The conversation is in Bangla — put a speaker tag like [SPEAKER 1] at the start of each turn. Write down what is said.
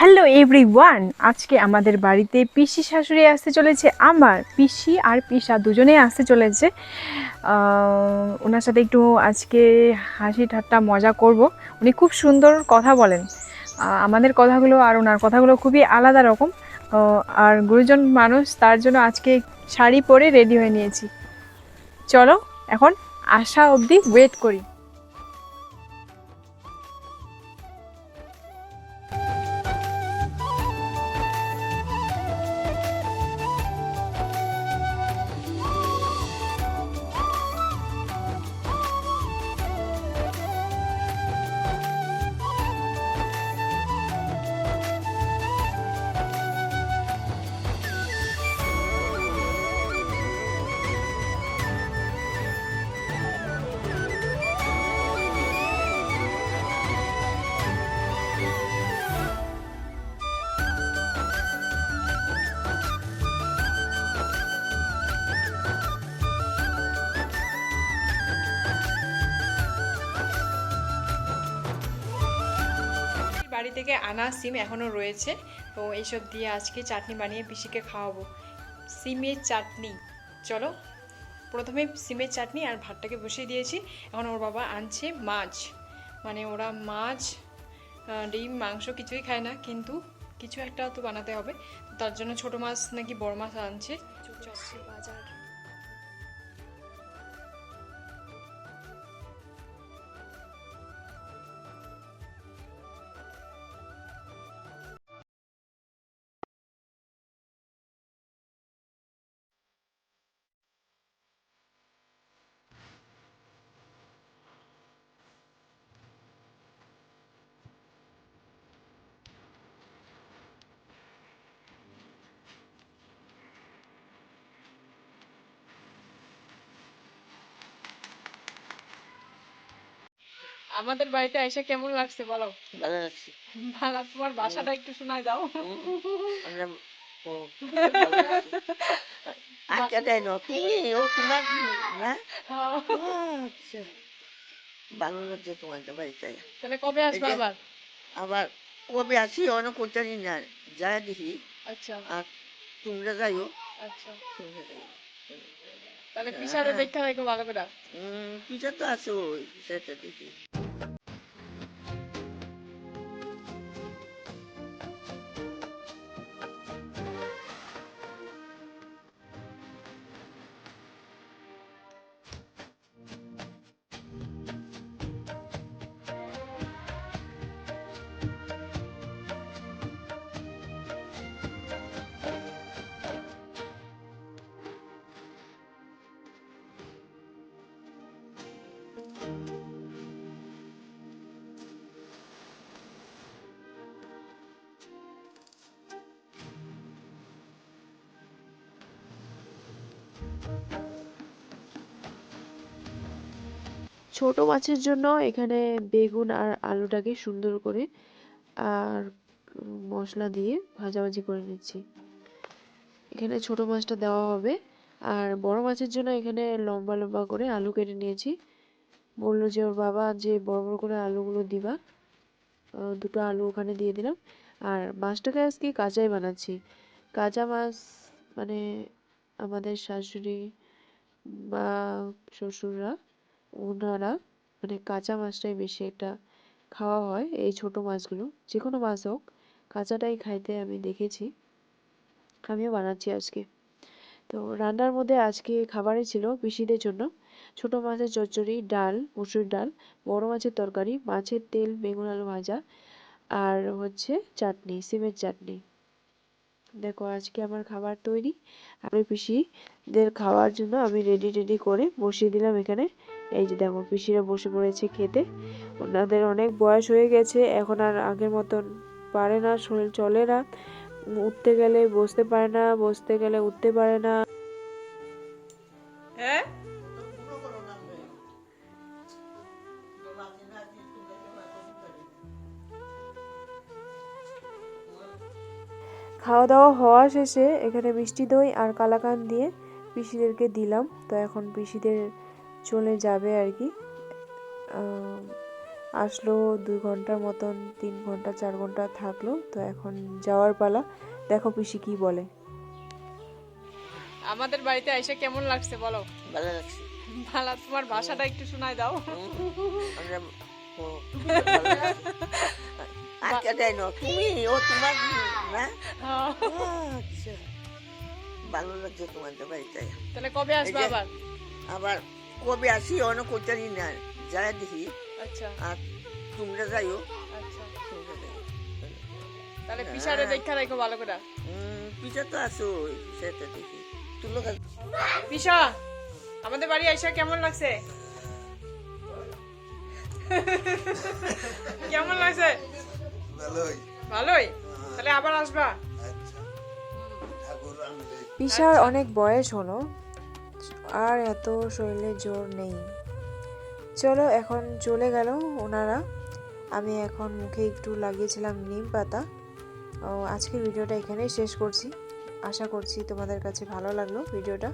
[SPEAKER 1] হ্যালো এভরিওয়ান, আজকে আমাদের বাড়িতে পিসি শাশুড়ি আসতে চলেছে। আমার পিসি আর পিসা দুজনেই আসতে চলেছে। ওনার সাথে একটু আজকে হাসি ঠাট্টা মজা করব। উনি খুব সুন্দর কথা বলেন। আমাদের কথাগুলো আর ওনার কথাগুলো খুবই আলাদা রকম। আর গুরুজন মানুষ, তার জন্য আজকে শাড়ি পরে রেডি হয়ে নিয়েছি। চলো এখন আসা অবধি ওয়েট করি। বাড়ি থেকে আনা সিম এখনও রয়েছে, তো এইসব দিয়ে আজকে চাটনি বানিয়ে পিসিকে খাওয়াবো। সিমের চাটনি। চলো, প্রথমে সিমের চাটনি আর ভাতটাকে বসিয়ে দিয়েছি। এখন ওর বাবা আনছে মাছ, মানে ওরা মাছ, ডিম, মাংস কিছুই খায় না, কিন্তু কিছু একটা তো বানাতে হবে। তার জন্য ছোট মাছ নাকি বড় মাছ আনছে। বাজার। আমাদের বাড়িতে এসে কেমন লাগছে বলো?
[SPEAKER 2] ভালো লাগছে।
[SPEAKER 1] ভালো। তোমার বাসাটা একটু শোনায় দাও।
[SPEAKER 2] আমরা ও ভালো লাগছে। আচ্ছা তাই নতি ও তোমার না ও আচ্ছা ভালো লাগছে তোমাদের বাড়িতে।
[SPEAKER 1] তাহলে কবে
[SPEAKER 2] এই
[SPEAKER 1] আসবে
[SPEAKER 2] যে
[SPEAKER 1] আবার?
[SPEAKER 2] আবার কবে আসি অনেক কোনটা দিন না যায় দেখি।
[SPEAKER 1] আচ্ছা
[SPEAKER 2] আর তোমরা যাইও
[SPEAKER 1] আচ্ছা,
[SPEAKER 2] তোমরা যাইও।
[SPEAKER 1] তাহলে পিসারে দেখতে হয় ভালো করে।
[SPEAKER 2] পিঠা তো আছে ওই পিঠাটা দেখি।
[SPEAKER 3] ছোট মাছের জন্য এখানে বেগুন আর আলুটাকে সুন্দর করে আর মশলা দিয়ে ভাজাভাজি করে নিচ্ছি। এখানে ছোট মাছটা দেওয়া হবে। আর বড় মাছের জন্য এখানে লম্বা লম্বা করে আলু কেটে নিয়েছি। বললো যে ওর বাবা যে বড় বড় করে আলুগুলো দিবা, দুটো আলু ওখানে দিয়ে দিলাম। আর মাছটাকে আজকে কাঁচাই বানাচ্ছি। কাঁচা মাছ মানে আমাদের শাশুড়ি বা শ্বশুররা, ওনারা মানে কাঁচা মাছটাই বেশি একটা খাওয়া হয়। এই ছোট মাছগুলো, যে কোনো মাছ হোক, কাঁচাটাই খাইতে আমি দেখেছি। আমিও বানাচ্ছি আজকে। তো রান্নার মধ্যে আজকে খাবারে ছিল পিসিদের জন্য ছোট মাছের চচ্চড়ি, ডাল, মসুর ডাল, বড় মাছের তরকারি, মাছের তেল, বেগুন আলু ভাজা, আর হচ্ছে চাটনি, সিমের চাটনি। দেখো আজকে আমার খাবার তৈরি। আমি পিসিদের খাওয়ার জন্য আমি রেডি করে বসিয়ে দিলাম এখানে। এই যে দেখো পিসিরা বসে পড়েছে খেতে। ওনাদের অনেক বয়স হয়ে গেছে, এখন আর আগের মতন পারে না, শরীর চলে না। উঠতে গেলে বসতে পারে না, বসতে গেলে উঠতে পারে না।
[SPEAKER 1] হ্যাঁ,
[SPEAKER 3] খাওয়া দাওয়া হওয়া শেষে এখানে মিষ্টি দই আর কালাকাঁদ দিয়ে পিসিদেরকে দিলাম। তো এখন পিসিদের চলে যাবে আর কি। আসলো 2 ঘন্টার মতন, 3 ঘন্টা 4 ঘন্টা থাকলো। তো এখন যাওয়ার পালা। দেখো পিসি কি বলে।
[SPEAKER 1] আমাদের বাড়িতে এসে কেমন লাগছে বলো?
[SPEAKER 2] ভালো লাগছে।
[SPEAKER 1] ভালো, তোমার ভাষাটা একটু শোনায় দাও।
[SPEAKER 2] আমরা ও, ভালো লাগছে। আর কে দেয় না? তুমি ও তোমার না? আচ্ছা, ভালো লাগছে তোমাদের বাড়িতে।
[SPEAKER 1] তাহলে কবে আসবে
[SPEAKER 2] এই যে-
[SPEAKER 1] আবার?
[SPEAKER 2] আবার কবে আসি অনেক করতেছি না, যারা দেখি।
[SPEAKER 1] আচ্ছা
[SPEAKER 2] আর তোমরা যাইও,
[SPEAKER 1] আচ্ছা,
[SPEAKER 2] তোমরা যাইও।
[SPEAKER 1] তাহলে পিসারে দেখা রাখো ভালো করে।
[SPEAKER 2] পিঠা তো আসো, পিঠাটা দেখি তুলো।
[SPEAKER 1] পিসা, আমাদের বাড়ি আইসা কেমন লাগছে? কেমন লাগছে? ভালোই। তাহলে আবার আসবা?
[SPEAKER 3] পিসার অনেক বয়স হলো, আর এত শরীরে জোর নেই। চলো এখন চলে গেল ওনারা। আমি এখন মুখে একটু লাগিয়েছিলাম নিম পাতা। আজকের ভিডিওটা এখানেই শেষ করছি। আশা করছি তোমাদের কাছে ভালো লাগলো ভিডিওটা।